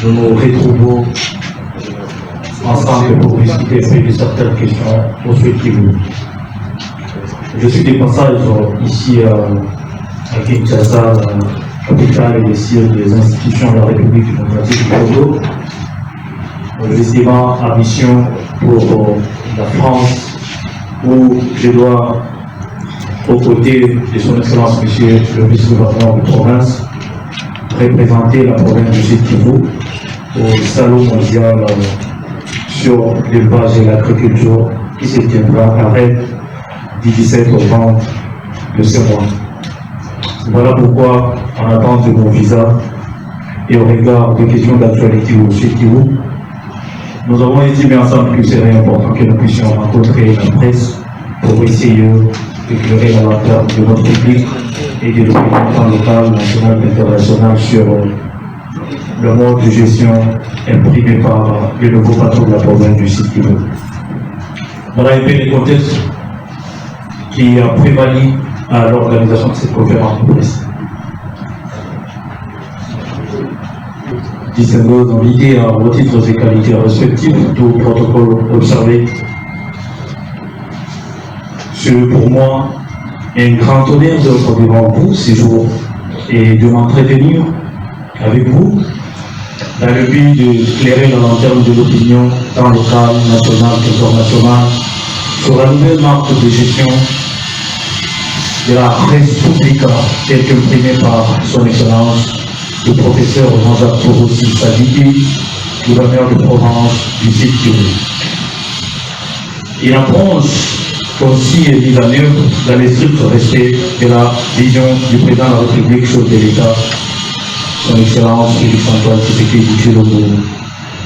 nous nous retrouvons ensemble pour discuter de certaines questions au Sud Kivu. Je suis de passage ici à Kinshasa, la capitale et les sièges des institutions de la République démocratique du Congo. Justement, à mission pour la France, où je dois, aux côtés de son Excellence Monsieur le vice-gouverneur de province, représenter la province du Sud Kivu au Salon mondial sur l'élevage et l'agriculture qui se tiendra à Rennes du 17 novembre de ce mois. Voilà pourquoi, en attente de mon visa et au regard des questions d'actualité au Sud Kivu, nous avons estimé ensemble qu'il serait important que nous puissions rencontrer la presse pour essayer d'éclairer la lanterne de notre public et de l'opinion locale, nationale et internationale sur le mode de gestion imprimé par le nouveau patron de la province du Sud Kivu. Voilà un peu les contextes qui a prévalu à l'organisation de cette conférence de presse. Distingués invités à vos titres et qualités respectifs, tout protocole observé. C'est pour moi un grand honneur d'être devant vous ce jour et de m'entretenir avec vous dans le but d'éclairer la lanterne de l'opinion tant locale, nationale qu'internationale sur la nouvelle marque de gestion de la presse publique telle qu'imprimée par son Excellence le professeur Jean-Jacques Torossi Sadiki, gouverneur de province du Sud Kivu. Il approche aussi est mise en œuvre dans les strict respect de la vision du président de la République, chef de l'État, son Excellence Félix-Antoine Tshisekedi Tshilombo,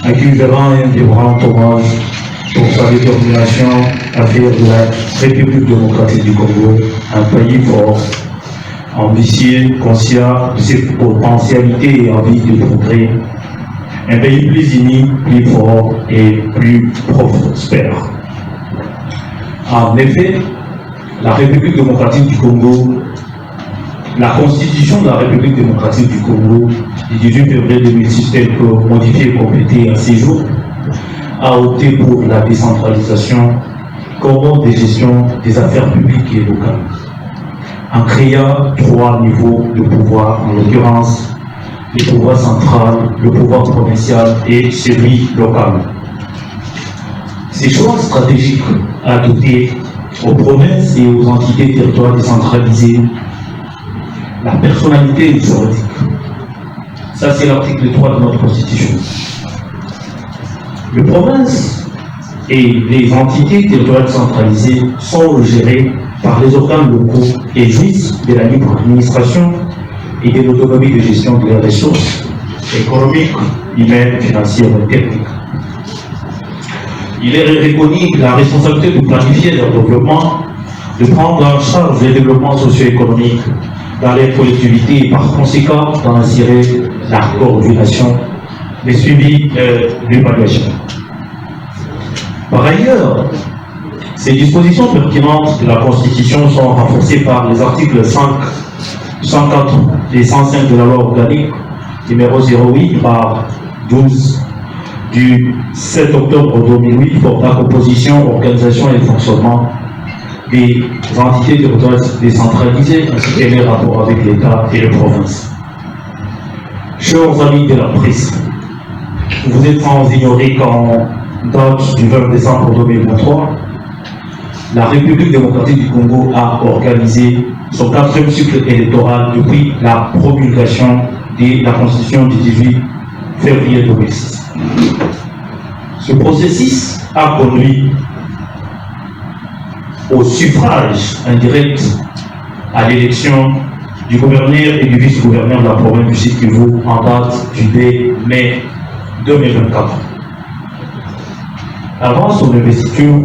à qui je rends un vibrant hommage pour sa détermination à faire de la République démocratique du Congo un pays fort, ambitieux, conscient de ses potentialités et envie de progrès, un pays plus uni, plus fort et plus prospère. En effet, la République démocratique du Congo, la Constitution de la République démocratique du Congo du 18 février 2006, telle que modifiée et complétée à ces jours, a opté pour la décentralisation comme mode de gestion des affaires publiques et locales, en créant 3 niveaux de pouvoir, en l'occurrence le pouvoir central, le pouvoir provincial et celui local. Ces choix stratégiques adoptés aux provinces et aux entités territoriales décentralisées la personnalité juridique. Ça, c'est l'article 3 de notre Constitution. Les provinces et les entités territoriales décentralisées sont gérées par les organes locaux et jouissent de la libre administration et de l'autonomie de gestion de leurs ressources économiques, humaines, financières et techniques. Il est reconnu la responsabilité de planifier leur développement, de prendre en charge le développement socio-économique dans les collectivités et par conséquent d'en assurer la coordination, le suivi et l'évaluation. Par ailleurs, ces dispositions pertinentes de la Constitution sont renforcées par les articles 5, 104 et 105 de la loi organique numéro 08 par 12 du 7 octobre 2008 pour la composition, organisation et fonctionnement des entités territoriales décentralisées ainsi que les rapports avec l'État et les provinces. Chers amis de la presse, vous êtes sans ignorer qu'en date du 20 décembre 2023, la République démocratique du Congo a organisé son 4e cycle électoral depuis la promulgation de la Constitution du 18 février 2006. Ce processus a conduit au suffrage indirect à l'élection du gouverneur et du vice-gouverneur de la province du Sud Kivu en date du 2 mai 2024. Avant son investiture,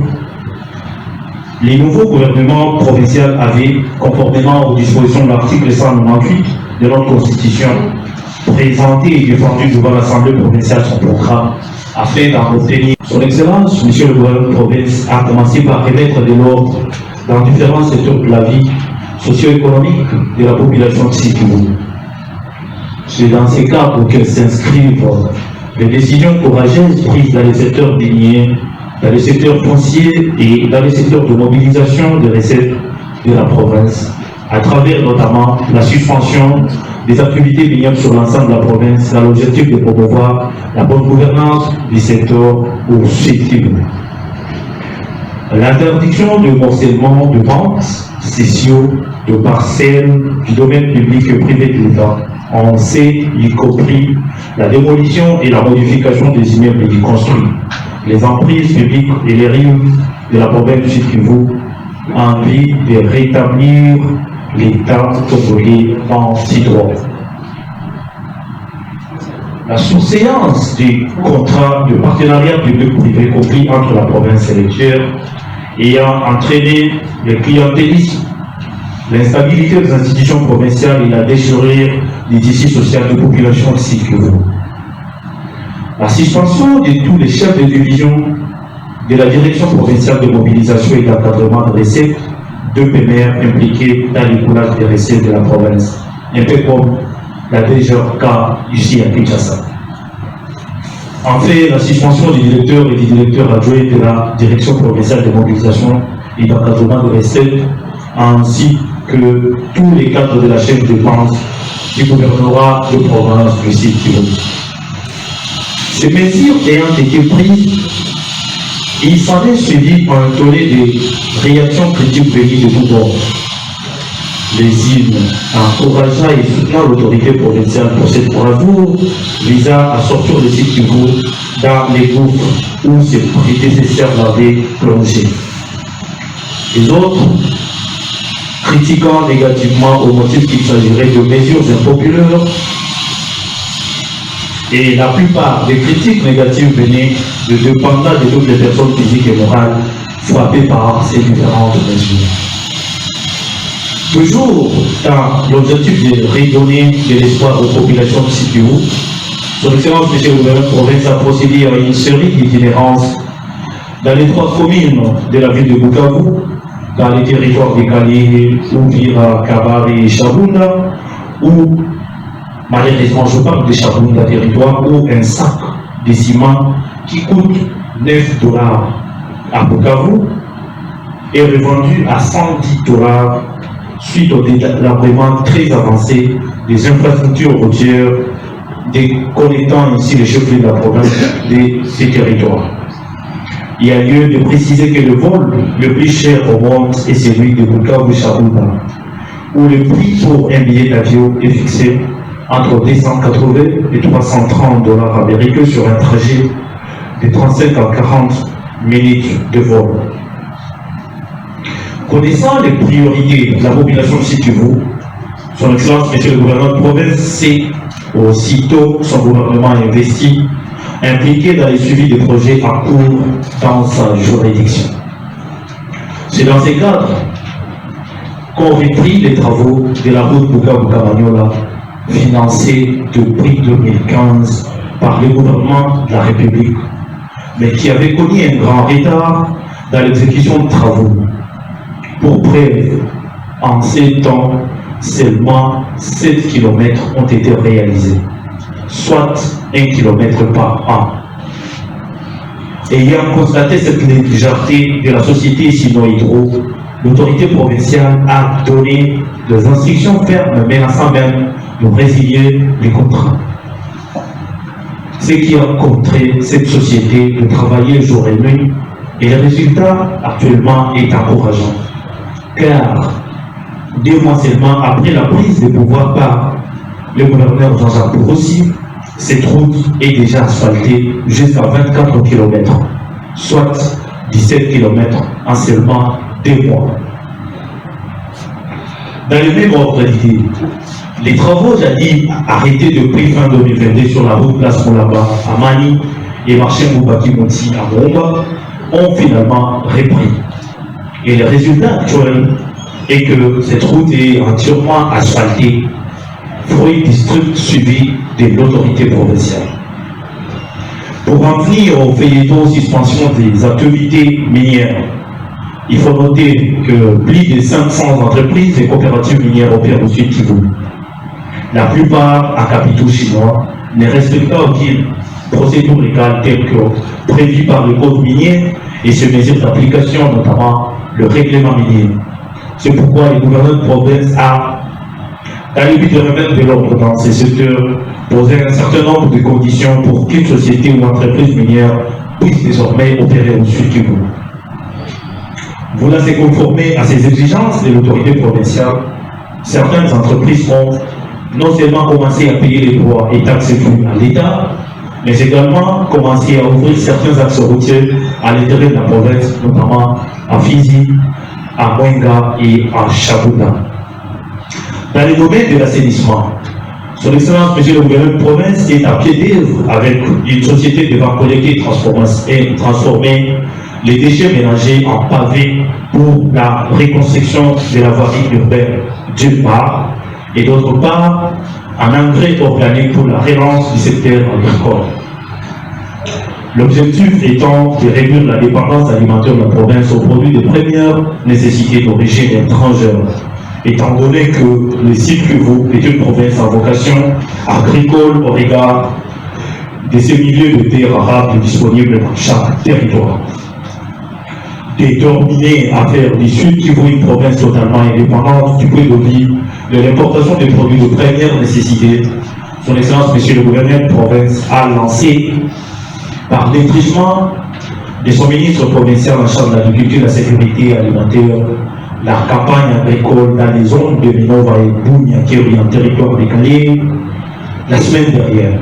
les nouveaux gouvernements provinciaux avaient, conformément aux dispositions de l'article 198 de notre Constitution, présenté et défendu devant l'Assemblée provinciale son programme afin d'en obtenir. Son Excellence, Monsieur le gouverneur de province, a commencé par remettre de l'ordre dans différents secteurs de la vie socio-économique de la population de Sud Kivu. C'est dans ces cadres qu'elle s'inscrivent les décisions courageuses prises dans les secteurs miniers, dans les secteurs fonciers et dans les secteurs de mobilisation des recettes de la province, à travers notamment la suspension des activités minières sur l'ensemble de la province, dans l'objectif de promouvoir la bonne gouvernance du secteur au susceptible. L'interdiction de morcellement de ventes, cession de parcelles du domaine public et privé de l'État, on sait y compris la démolition et la modification des immeubles y construits, les emprises publiques et les rives de la province du Sud-Kivu, en vue de rétablir l'État congolais en droit. La sous-séance du contrat de partenariat public-privé conclu entre la province et l'État ayant entraîné le clientélisme, l'instabilité des institutions provinciales et la déchirure des tissus sociaux de population de Sud-Kivu. La suspension de tous les chefs de division de la direction provinciale de mobilisation et d'encadrement de recettes, deux PMR impliqués dans l'écoulage des recettes de la province, un peu comme la DGK ici à Kinshasa. En fait, la suspension du directeur et du directeur adjoint de la direction provinciale de mobilisation et d'encadrement de recettes, ainsi que tous les cadres de la chaîne de dépenses du gouvernorat de province du Sud-Kivu. Ces mesures ayant été prises, il s'en est suivi un tollé de réactions critiques venues de tous bords. Les hymnes encourageant et soutenant l'autorité provinciale pour cette bravoure visant à sortir le Sud-Kivu dans les gouffres où ses prédécesseurs l'avaient plongé. Les autres critiquant négativement au motif qu'il s'agirait de mesures impopulaires, et la plupart des critiques négatives venaient de dépendants de toutes les personnes physiques et morales frappées par ces différentes mesures. Toujours dans l'objectif de redonner de l'espoir aux populations de Sud-Kivu, son Excellence M. le gouverneur de province a procédé à une série d'itinérances dans les trois communes de la ville de Bukavu, dans les territoires décalés, Uvira, Kabare et Shabunda, où malheureusement je parle de Shabunda, territoire où un sac de ciment qui coûte 9 $ à Bukavu est revendu à 110 $ suite au délabrement très avancé des infrastructures routières déconnectant ainsi les chefs-lieux de la province de ces territoires. Il y a lieu de préciser que le vol le plus cher au monde est celui de Bukavu-Shabunda, où le prix pour un billet d'avion est fixé entre 280 et 330 $ américains sur un trajet de 35 à 40 minutes de vol. Connaissant les priorités de la population de Sud-Kivu, son Excellence, M. le gouverneur de province, s'est aussitôt son gouvernement investi, impliqué dans le suivi des projets en cours dans sa juridiction. C'est dans ces cadres qu'ont repris les travaux de la route Bukavu-Kamanyola, financée depuis 2015 par le gouvernement de la République, mais qui avait connu un grand retard dans l'exécution de travaux. Pour preuve, en 7 ans, seulement 7 km ont été réalisés, soit 1 km par an. Ayant constaté cette légèreté de la société Sino-Hydro, l'autorité provinciale a donné des instructions fermes menaçant même de résilier les contrats. Ce qui a contraint cette société de travailler jour et nuit, et le résultat actuellement est encourageant. Car 2 mois seulement après la prise de pouvoir par le gouverneur Jean-Jacques Bourossi, cette route est déjà asphaltée jusqu'à 24 km, soit 17 km en seulement 2 mois. Dans le même ordre d'idée, les travaux jadis arrêtés depuis fin 2022 sur la route Place Moulaba à Mani et marché Moubaki-Mouti à Momba ont finalement repris. Et le résultat actuel est que cette route est entièrement asphaltée, fruit du strict suivi de l'autorité provinciale. Pour en venir au feuilleton suspension des activités minières, il faut noter que plus de 500 entreprises et coopératives minières opèrent au Sud-Kivu. La plupart à capitaux chinois, ne respectant aucune procédures légales telles que prévues par le code minier et ses mesures d'application, notamment le règlement minier. C'est pourquoi le gouverneur de province a, dans le but de remettre de l'ordre dans ces secteurs, posé un certain nombre de conditions pour qu'une société ou entreprise minière puisse désormais opérer au Sud Kivu. Voulant se conformer à ces exigences de l'autorité provinciale, certaines entreprises ont non seulement commencé à payer les droits et taxes dus à l'État, mais également commencé à ouvrir certains axes routiers à l'intérieur de la province, notamment à Fizi, à Mwenga et à Chabouda. Dans le domaine de l'assainissement, Son Excellence, Monsieur le gouverneur de province, est à pied d'œuvre avec une société devant collecter et transformer les déchets ménagers en pavés pour la reconstruction de la voirie urbaine d'une part, et d'autre part, en engrais organique pour la relance du secteur agricole. L'objectif étant de réduire la dépendance alimentaire de la province aux produits de première nécessité d'origine étrangère, étant donné que le site Kivu est une province à vocation agricole au regard de ces milieux de terres arables disponibles dans chaque territoire. Déterminé à faire du Sud Kivu une province totalement indépendante du point de vue de l'importation des produits de première nécessité, Son Excellence, Monsieur le gouverneur de province, a lancé, par l'étrigement de son ministre provincial en charge de l'agriculture et de la sécurité alimentaire, la campagne agricole dans les zones de Minova et Bouniakeri en territoire décalé la semaine dernière.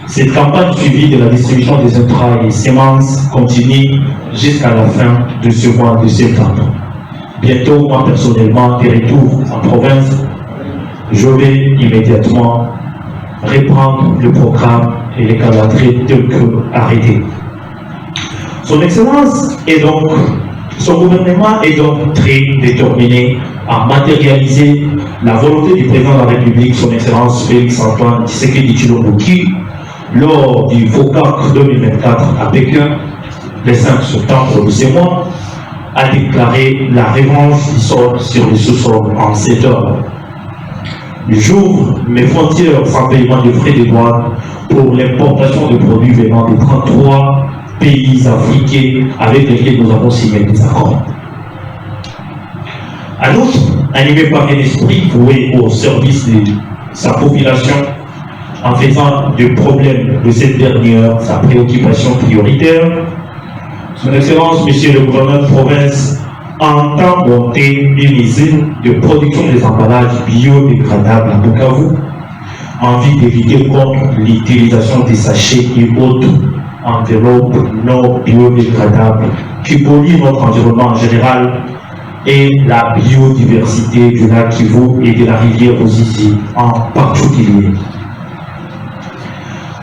Cette campagne suivie de la distribution des intrants et semences continue jusqu'à la fin de ce mois de septembre. Bientôt, moi personnellement, de retour en province, je vais immédiatement reprendre le programme et les calendriers tels que arrêtés. Son Excellence est donc, son gouvernement est donc très déterminé à matérialiser la volonté du président de la République, Son Excellence Félix Antoine Tshisekedi Tshilombo, qui, lors du FOCAC 2024 à Pékin, le 5 septembre de ce mois, a déclaré la revanche du sol sur le sous-sol en 7 heures. J'ouvre mes frontières sans paiement de frais de douane pour l'importation de produits venant de 33 pays africains avec lesquels nous avons signé des accords. En outre, animé par un esprit voué au service de sa population, en faisant du problème de cette dernière sa préoccupation prioritaire, Son Excellence, Monsieur le gouverneur de province, entend monter une usine de production des emballages biodégradables à Bukavu, en vue d'éviter contre l'utilisation des sachets et autres enveloppes non biodégradables qui polluent notre environnement en général et la biodiversité du lac Kivu et de la rivière Ruzizi en particulier.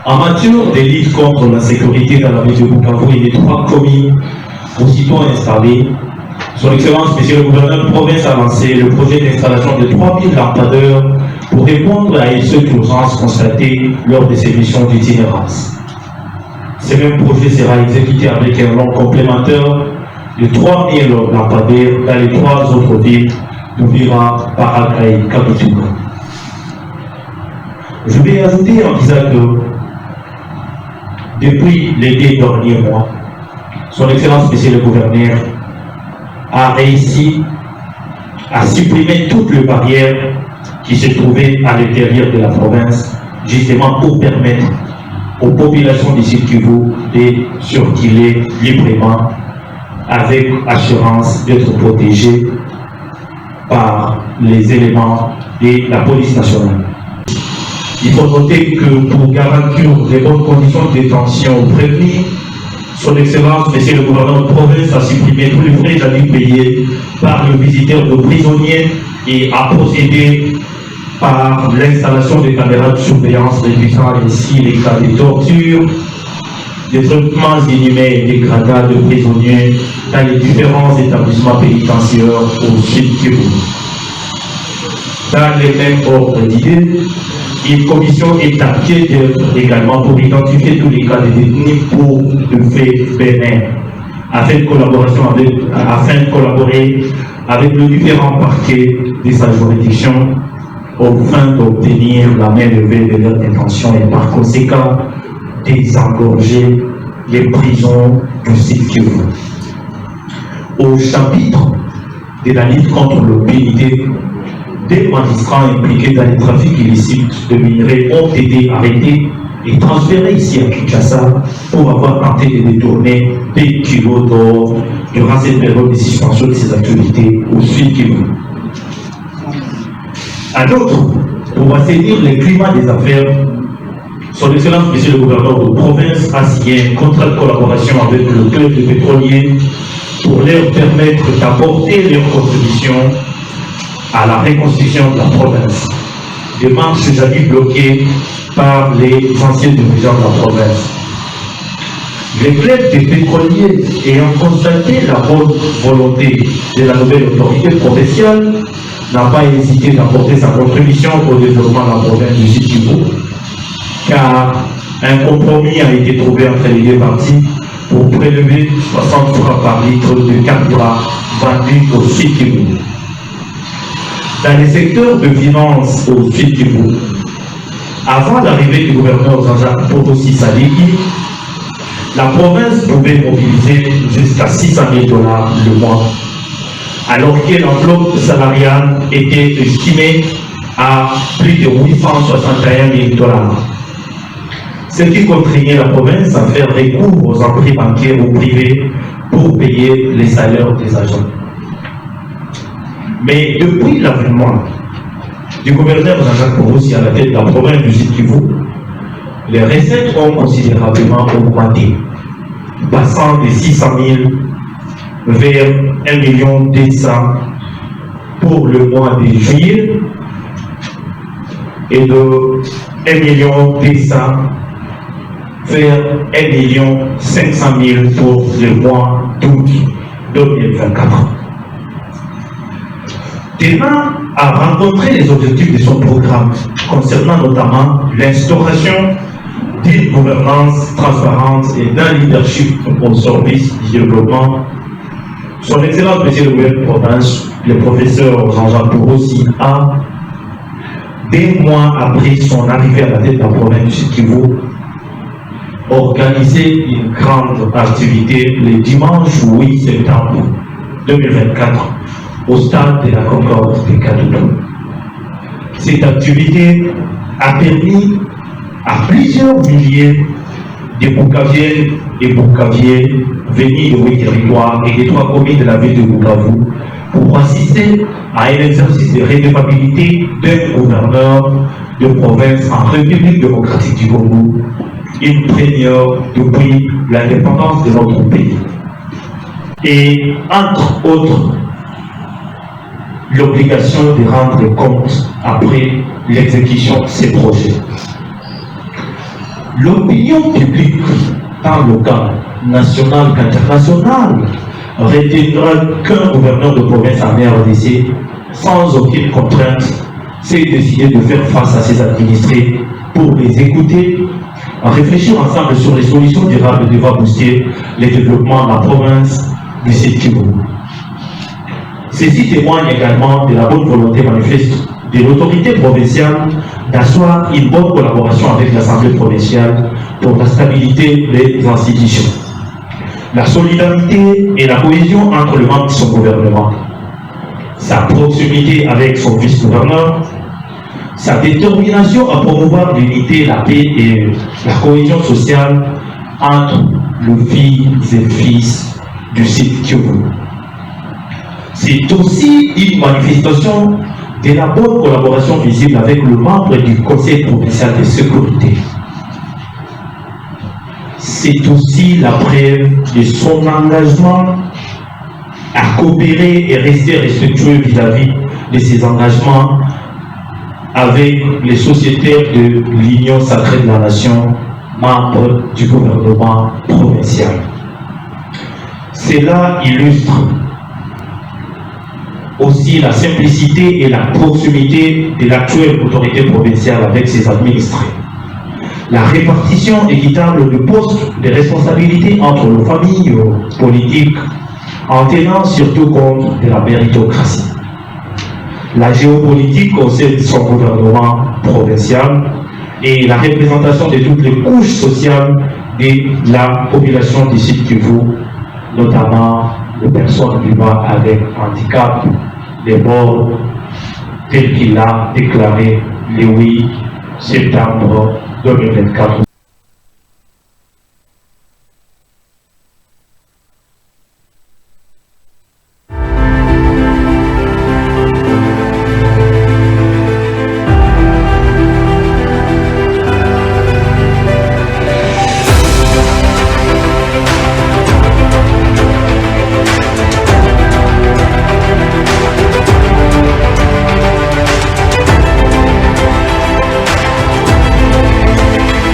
En matière de lutte contre la sécurité dans la ville de Bukavu et les 3 communes aussitôt installées, Son Excellence, Monsieur le gouverneur de province, a lancé le projet d'installation de 3000 lampadaires pour répondre à une seule urgence constatée lors de ces missions d'itinérance. Ce même projet sera exécuté avec un long complémentaire de 3000 lampadaires dans les 3 autres villes d'Ouvira, Paracay et Kabituga. Je vais ajouter en disant que depuis les 2 derniers mois, Son Excellence, Monsieur le gouverneur, a réussi à supprimer toutes les barrières qui se trouvaient à l'intérieur de la province, justement pour permettre aux populations du Sud Kivu de circuler librement avec assurance d'être protégées par les éléments de la police nationale. Il faut noter que pour garantir les bonnes conditions de détention prévues, Son Excellence, Monsieur le gouverneur de province, a supprimé tous les frais d'admis payés par le visiteur de prisonniers et a procédé par l'installation des caméras de surveillance réduisant ainsi les cas de torture, des traitements inhumains et dégradables de prisonniers dans les différents établissements pénitentiaires au Sud Kivu. Dans les mêmes ordres d'idées, une commission est à pied d'œuvre également pour identifier tous les cas de détenus pour le fait bénin, afin de collaborer avec les différents parquets de sa juridiction au fin d'obtenir la main levée de leurs intentions et par conséquent désengorger les prisons du Sud Kivu. Au chapitre de la lutte contre l'obésité, des magistrats impliqués dans les trafics illicites de minerais ont été arrêtés et transférés ici à Kinshasa pour avoir tenté de détourner des kilos d'or durant cette période de suspension de ces activités au Sud Kivu. À d'autres, pour assainir le climat des affaires, Son Excellence, Monsieur le Gouverneur de province, a signé un contrat de collaboration avec le club de pétroliers pour leur permettre d'apporter leur contribution à la reconstruction de la province. Démarche jamais bloquée par les anciens dirigeants de la province. Le club des pétroliers ayant constaté la bonne volonté de la nouvelle autorité provinciale n'a pas hésité d'apporter sa contribution au développement de la province du Sud Kivu, car un compromis a été trouvé entre les deux parties pour prélever 60 francs par litre de carburant vendu au Sud Kivu. Dans les secteurs de finance au Sud Kivu, avant l'arrivée du gouverneur Jean-Jacques Potossi Sadiki, la province pouvait mobiliser jusqu'à 600 000 $ le mois, alors que l'enveloppe salariale était estimée à plus de 861 000 $. Ce qui contraignait la province à faire recours aux emprunts bancaires ou privés pour payer les salaires des agents. Mais depuis l'avènement du gouverneur Jean-Jacques Potossi à la tête de la province du Sud Kivu, les recettes ont considérablement augmenté, passant de 600 000 vers 1 200 000 pour le mois de juillet et de 1 200 000 vers 1 500 000 pour le mois d'août 2024. Ténin a rencontré les objectifs de son programme concernant notamment l'instauration d'une gouvernance transparente et d'un leadership au service du développement. Son Excellence Monsieur le gouverneur de province, le professeur Jean-Jacques Potossi, a, des mois après son arrivée à la tête de la province du Sud Kivu, organisé une grande activité le dimanche 8 septembre 2024 au stade de la Concorde de Kadoudou. Cette activité a permis à plusieurs milliers de Bukaviennes et Bukaviens venus de 8 territoires et des 3 communes de la ville de Bukavu pour assister à un exercice de redevabilité d'un gouverneur de province en République démocratique du Congo, une première depuis l'indépendance de notre pays. Et entre autres, l'obligation de rendre compte après l'exécution de ces projets. L'opinion publique, tant locale, nationale qu'internationale, retiendra qu'un gouverneur de province en RDC, sans aucune contrainte, s'est décidé de faire face à ses administrés pour les écouter, réfléchir ensemble sur les solutions durables devant booster le développement de la province du Sud Kivu. Ceci témoigne également de la bonne volonté manifeste de l'autorité provinciale d'asseoir une bonne collaboration avec l'Assemblée provinciale pour la stabilité des institutions, la solidarité et la cohésion entre le membre de son gouvernement, sa proximité avec son vice-gouverneur, sa détermination à promouvoir l'unité, la paix et la cohésion sociale entre les filles et fils du Sud Kivu. C'est aussi une manifestation de la bonne collaboration visible avec le membre du Conseil provincial de sécurité. C'est aussi la preuve de son engagement à coopérer et rester respectueux vis-à-vis de ses engagements avec les sociétaires de l'Union sacrée de la nation, membres du gouvernement provincial. Cela illustre aussi la simplicité et la proximité de l'actuelle autorité provinciale avec ses administrés. La répartition équitable de postes de responsabilité entre nos familles politiques en tenant surtout compte de la méritocratie. La géopolitique au sein de son gouvernement provincial et la représentation de toutes les couches sociales de la population du site Kivu, notamment les personnes vivant avec handicap, des morts, tel qu'il a déclaré le 8 septembre 2024.